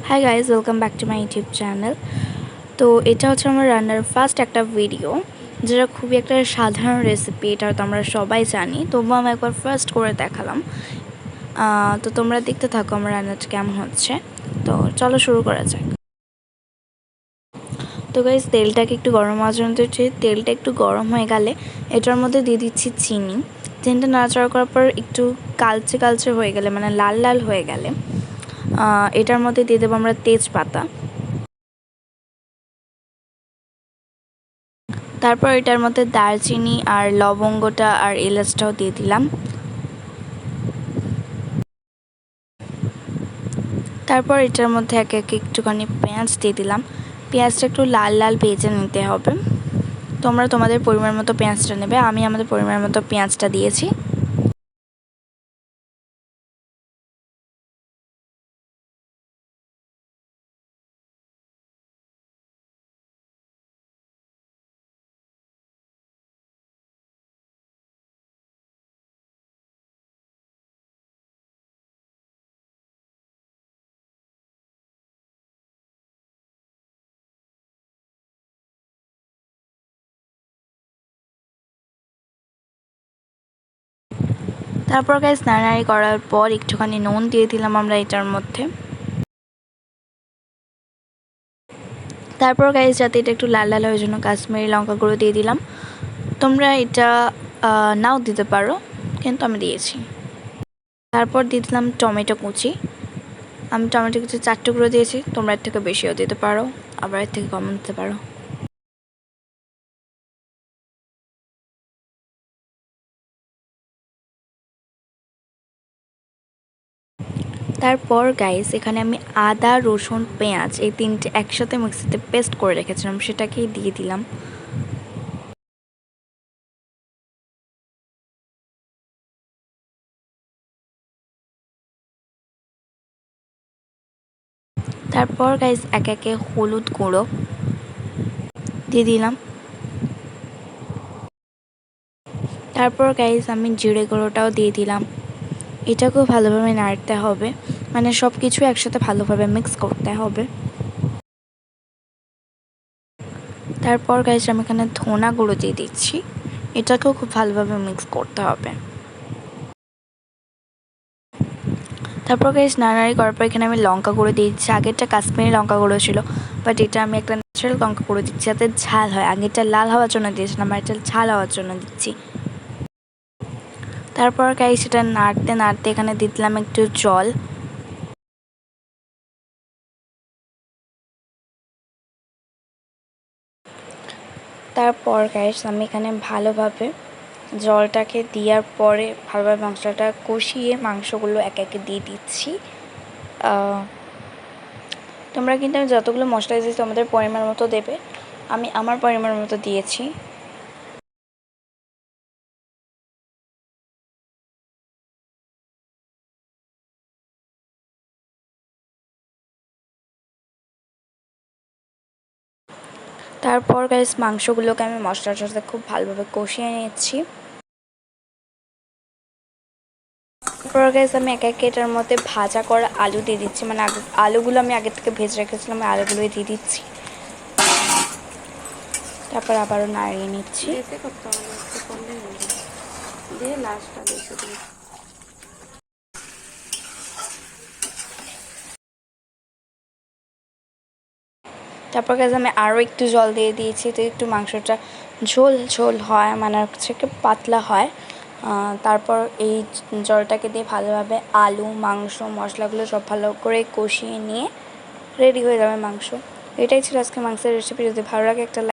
Hi guys, welcome back to my YouTube channel. তো এটা হচ্ছে আমার রান্নার ফার্স্ট একটা ভিডিও, যেটা খুবই একটা সাধারণ রেসিপি। এটা তো আমরা সবাই জানি, তবুও আমি একবার ফার্স্ট করে দেখালাম। তো তোমরা দেখতে থাকো আমার রান্নাটা কেমন হচ্ছে। তো চলো শুরু করা যাক। তো গাইজ, তেলটাকে একটু গরম হওয়ার জন্য দিচ্ছি। তেলটা একটু গরম হয়ে গেলে এটার মধ্যে দিয়ে দিচ্ছি চিনি। চিনিটা নাড়াচাড়া করার পর একটু কালচে কালচে হয়ে গেলে, মানে লাল লাল হয়ে গেলে, এটার মধ্যে দিয়ে দেবো আমরা তেজপাতা। তারপর এটার মধ্যে দারচিনি আর লবঙ্গটা আর এলাচটাও দিয়ে দিলাম। তারপর এটার মধ্যে একে একে একটুখানি পেঁয়াজ দিয়ে দিলাম। পেঁয়াজটা একটু লাল লাল ভেজে নিতে হবে। তোমরা তোমাদের পরিমাণ মতো পেঁয়াজটা নেবে, আমি আমাদের পরিমাণ মতো পেঁয়াজটা দিয়েছি। তারপর গাইস নাড়ানাড়ি করার পর একটুখানি নুন দিয়ে দিলাম আমরা এটার মধ্যে। তারপর গাইস, যাতে এটা একটু লাল লাল হওয়ার জন্য কাশ্মীরি লঙ্কা গুঁড়ো দিয়ে দিলাম। তোমরা এটা নাও দিতে পারো, কিন্তু আমি দিয়েছি। তারপর দিয়ে দিলাম টমেটো কুচি। আমি টমেটো কুচি 4 টুকরো দিয়েছি, তোমরা এর থেকে বেশিও দিতে পারো, আবার এর থেকে কমও দিতে পারো। তারপর গাইস, এখানে আমি আদা, রসুন, পেঁয়াজ এই তিনটে একসাথে মিক্সিতে পেস্ট করে রেখেছিলাম, সেটাকেই দিয়ে দিলাম। তারপর গাইস একে একে হলুদ গুঁড়ো দিয়ে দিলাম। তারপর গাইস আমি জিরে গুঁড়োটাও দিয়ে দিলাম। এটাকেও ভালোভাবে নাড়তে হবে, মানে সব কিছু একসাথে ভালোভাবে মিক্স করতে হবে। তারপর গাইস আমি এখানে ধনা গুঁড়ো দিয়ে দিচ্ছি, এটাকেও খুব ভালোভাবে মিক্স করতে হবে। তারপর গাইস নাড়ানাড়ি করার পর এখানে আমি লঙ্কা গুঁড়ো দিয়ে দিচ্ছি। আগেরটা কাশ্মীরি লঙ্কা গুঁড়ো ছিল, বাট এটা আমি একটা ন্যাচারাল লঙ্কা গুঁড়ো দিচ্ছি, যাতে ঝাল হয়। আগেরটা লাল হওয়ার জন্য দিয়েছিলাম, আর এটা ঝাল হওয়ার জন্য দিচ্ছি। তারপর গাইস সেটা নাড়তে নাড়তে এখানে দিয়ে দিলাম একটু জল। তারপর গাইস আমি এখানে ভালোভাবে জলটাকে দেওয়ার পরে ভালোভাবে মাংসটা কষিয়ে মাংসগুলো একে একে দিয়ে দিচ্ছি। তোমরা কিন্তু আমি যতগুলো মশলা দিয়েছি তোমাদের পরিমাণ মতো দেবে, আমি আমার পরিমাণ মতো দিয়েছি। তারপর গাইস মাংসগুলোকে আমি মশলার সাথে খুব ভালোভাবে কষিয়ে নিচ্ছি। তারপর গাইস আমি একে একে এটার মধ্যে ভাজা করা আলু দিয়ে দিচ্ছি, মানে আলুগুলো আমি আগে থেকে ভেজে রেখেছিলাম, আলুগুলোই দিয়ে দিচ্ছি। তারপর আবারও নাড়িয়ে নিচ্ছি। তারপর গাইস আমি আরও একটু জল দিয়ে দিয়েছি, তো একটু মাংসটা ঝোল ঝোল হয়, মানে হচ্ছে কি পাতলা হয়। তারপর এই জলটাকে দিয়ে ভালোভাবে আলু, মাংস, মশলাগুলো সব ভালো করে কষিয়ে নিয়ে রেডি হয়ে যাবে মাংস। এটাই ছিল আজকে মাংসের রেসিপি। যদি ভালো লাগে একটা